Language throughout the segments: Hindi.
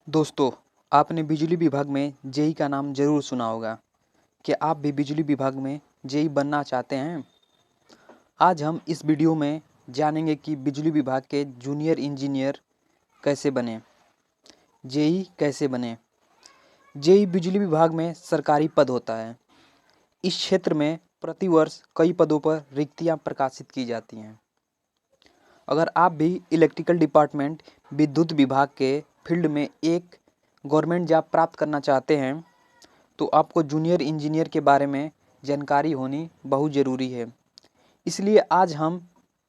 दोस्तों, आपने बिजली विभाग में जेई का नाम ज़रूर सुना होगा। क्या आप भी बिजली विभाग में जेई बनना चाहते हैं? आज हम इस वीडियो में जानेंगे कि बिजली विभाग के जूनियर इंजीनियर कैसे बने, जेई कैसे बने। जेई बिजली विभाग में सरकारी पद होता है। इस क्षेत्र में प्रतिवर्ष कई पदों पर रिक्तियां प्रकाशित की जाती हैं। अगर आप भी इलेक्ट्रिकल डिपार्टमेंट विद्युत विभाग के फील्ड में एक गवर्नमेंट जॉब प्राप्त करना चाहते हैं तो आपको जूनियर इंजीनियर के बारे में जानकारी होनी बहुत ज़रूरी है। इसलिए आज हम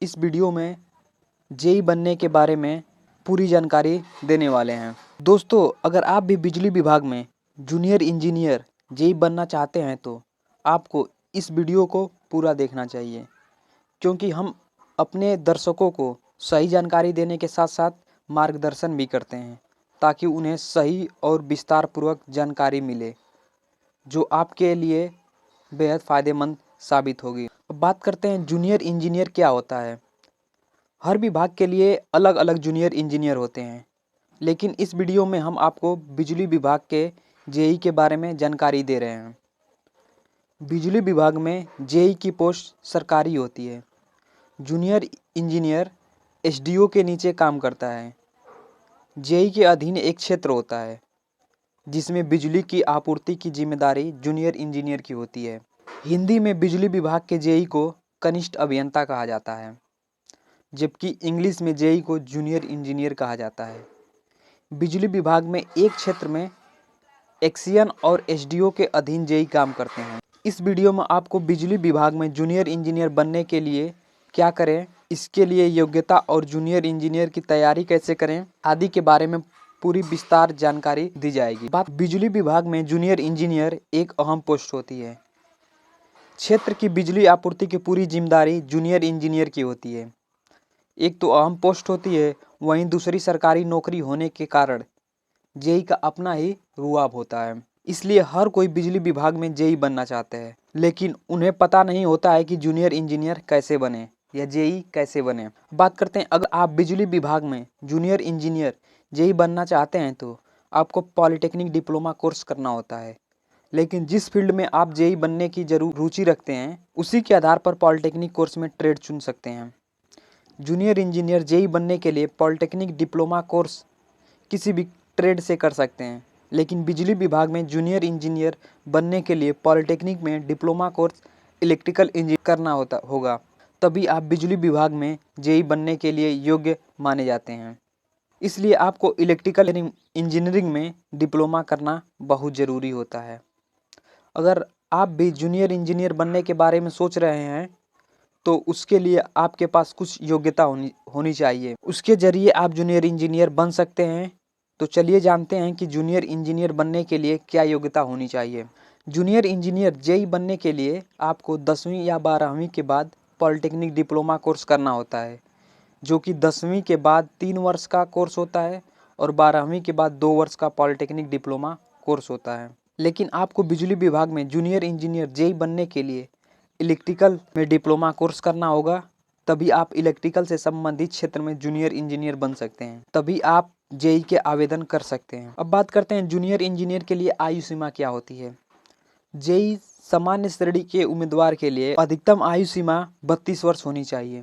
इस वीडियो में जेई बनने के बारे में पूरी जानकारी देने वाले हैं। दोस्तों, अगर आप भी बिजली विभाग में जूनियर इंजीनियर जेई बनना चाहते हैं तो आपको इस वीडियो को पूरा देखना चाहिए, क्योंकि हम अपने दर्शकों को सही जानकारी देने के साथ साथ मार्गदर्शन भी करते हैं ताकि उन्हें सही और विस्तार पूर्वक जानकारी मिले जो आपके लिए बेहद फ़ायदेमंद साबित होगी। अब बात करते हैं जूनियर इंजीनियर क्या होता है। हर विभाग के लिए अलग अलग जूनियर इंजीनियर होते हैं, लेकिन इस वीडियो में हम आपको बिजली विभाग के जेई के बारे में जानकारी दे रहे हैं। बिजली विभाग में जेई की पोस्ट सरकारी होती है। जूनियर इंजीनियर एसडीओ के नीचे काम करता है। जेई के अधीन एक क्षेत्र होता है जिसमें बिजली की आपूर्ति की जिम्मेदारी जूनियर इंजीनियर की होती है। हिंदी में बिजली विभाग के जेई को कनिष्ठ अभियंता कहा जाता है, जबकि इंग्लिश में जेई को जूनियर इंजीनियर कहा जाता है। बिजली विभाग में एक क्षेत्र में एक्सियन और एसडीओ के अधीन जेई काम करते हैं। इस वीडियो में आपको बिजली विभाग में जूनियर इंजीनियर बनने के लिए क्या करें, इसके लिए योग्यता और जूनियर इंजीनियर की तैयारी कैसे करें आदि के बारे में पूरी विस्तार जानकारी दी जाएगी। बात बिजली विभाग में जूनियर इंजीनियर एक अहम पोस्ट होती है। क्षेत्र की बिजली आपूर्ति की पूरी जिम्मेदारी जूनियर इंजीनियर की होती है। एक तो अहम पोस्ट होती है, वहीं दूसरी सरकारी नौकरी होने के कारण जेई का अपना ही रुआब होता है। इसलिए हर कोई बिजली विभाग में जेई बनना चाहते हैं, लेकिन उन्हें पता नहीं होता है कि जूनियर इंजीनियर कैसे बने या जेई कैसे बने। बात करते हैं, अगर आप बिजली विभाग में जूनियर इंजीनियर जेई बनना चाहते हैं तो आपको पॉलिटेक्निक डिप्लोमा कोर्स करना होता है। लेकिन जिस फील्ड में आप जेई बनने की जरूर रुचि रखते हैं उसी के आधार पर पॉलिटेक्निक कोर्स में ट्रेड चुन सकते हैं। जूनियर इंजीनियर जेई बनने के लिए पॉलिटेक्निक डिप्लोमा कोर्स किसी भी ट्रेड से कर सकते हैं, लेकिन बिजली विभाग में जूनियर इंजीनियर बनने के लिए पॉलिटेक्निक में डिप्लोमा कोर्स इलेक्ट्रिकल इंजीनियर करना होगा, तभी आप बिजली विभाग में जेई बनने के लिए योग्य माने जाते हैं। इसलिए आपको इलेक्ट्रिकल इंजीनियरिंग में डिप्लोमा करना बहुत ज़रूरी होता है। अगर आप भी जूनियर इंजीनियर बनने के बारे में सोच रहे हैं तो उसके लिए आपके पास कुछ योग्यता होनी चाहिए। उसके ज़रिए आप जूनियर इंजीनियर बन सकते हैं। तो चलिए जानते हैं कि जूनियर इंजीनियर बनने के लिए क्या योग्यता होनी चाहिए। जूनियर इंजीनियर जेई बनने के लिए आपको 10वीं या 12वीं के बाद पॉलिटेक्निक डिप्लोमा कोर्स करना होता है, जो कि 10वीं के बाद 3 वर्ष का कोर्स होता है और 12वीं के बाद 2 वर्ष का पॉलिटेक्निक डिप्लोमा कोर्स होता है। लेकिन आपको बिजली विभाग में जूनियर इंजीनियर जेई बनने के लिए इलेक्ट्रिकल में डिप्लोमा कोर्स करना होगा, तभी आप इलेक्ट्रिकल से संबंधित क्षेत्र में जूनियर इंजीनियर बन सकते हैं, तभी आप जेई के आवेदन कर सकते हैं। अब बात करते हैं जूनियर इंजीनियर के लिए आयु सीमा क्या होती है। जेई सामान्य श्रेणी के उम्मीदवार के लिए अधिकतम आयु सीमा 32 वर्ष होनी चाहिए।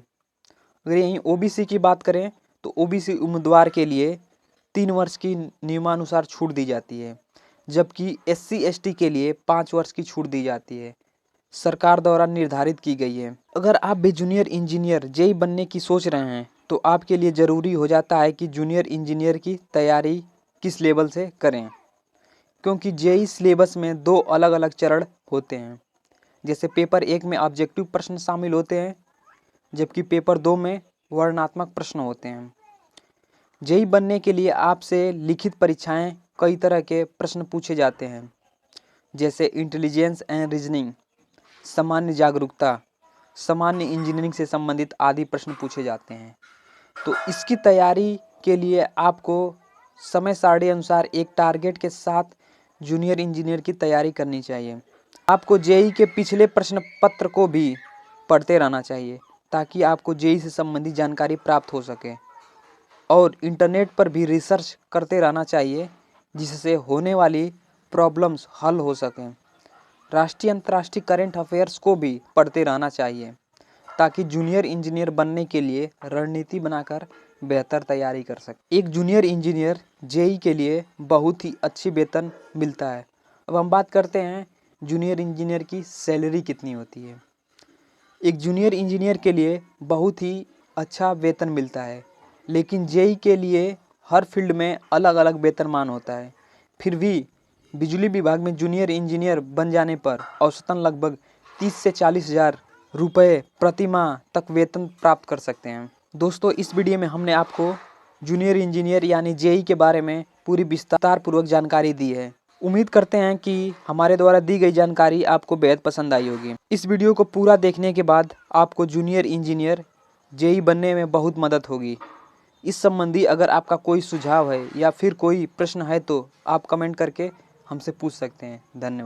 अगर यहीं ओबीसी की बात करें तो ओबीसी उम्मीदवार के लिए 3 वर्ष की नियमानुसार छूट दी जाती है, जबकि एससी एसटी के लिए 5 वर्ष की छूट दी जाती है, सरकार द्वारा निर्धारित की गई है। अगर आप भी जूनियर इंजीनियर जेई बनने की सोच रहे हैं तो आपके लिए ज़रूरी हो जाता है कि जूनियर इंजीनियर की तैयारी किस लेवल से करें, क्योंकि जेई सिलेबस में 2 अलग अलग चरण होते हैं। जैसे पेपर 1 में ऑब्जेक्टिव प्रश्न शामिल होते हैं, जबकि पेपर 2 में वर्णनात्मक प्रश्न होते हैं। जेई बनने के लिए आपसे लिखित परीक्षाएं कई तरह के प्रश्न पूछे जाते हैं, जैसे इंटेलिजेंस एंड रीजनिंग, सामान्य जागरूकता, सामान्य इंजीनियरिंग से संबंधित आदि प्रश्न पूछे जाते हैं। तो इसकी तैयारी के लिए आपको समय सारणी अनुसार एक टारगेट के साथ जूनियर इंजीनियर की तैयारी करनी चाहिए। आपको जेई के पिछले प्रश्न पत्र को भी पढ़ते रहना चाहिए ताकि आपको जेई से संबंधित जानकारी प्राप्त हो सके, और इंटरनेट पर भी रिसर्च करते रहना चाहिए जिससे होने वाली प्रॉब्लम्स हल हो सकें। राष्ट्रीय अंतर्राष्ट्रीय करंट अफेयर्स को भी पढ़ते रहना चाहिए ताकि जूनियर इंजीनियर बनने के लिए रणनीति बनाकर बेहतर तैयारी कर सके। एक जूनियर इंजीनियर जेई के लिए बहुत ही अच्छी वेतन मिलता है। अब हम बात करते हैं जूनियर इंजीनियर की सैलरी कितनी होती है। एक जूनियर इंजीनियर के लिए बहुत ही अच्छा वेतन मिलता है, लेकिन जेई के लिए हर फील्ड में अलग अलग वेतनमान होता है। फिर भी बिजली विभाग में जूनियर इंजीनियर बन जाने पर औसतन लगभग 30 से 40 हज़ार रुपये प्रति माह तक वेतन प्राप्त कर सकते हैं। दोस्तों, इस वीडियो में हमने आपको जूनियर इंजीनियर यानी जेई के बारे में पूरी विस्तार पूर्वक जानकारी दी है। उम्मीद करते हैं कि हमारे द्वारा दी गई जानकारी आपको बेहद पसंद आई होगी। इस वीडियो को पूरा देखने के बाद आपको जूनियर इंजीनियर जेई बनने में बहुत मदद होगी। इस संबंधी अगर आपका कोई सुझाव है या फिर कोई प्रश्न है तो आप कमेंट करके हमसे पूछ सकते हैं। धन्यवाद।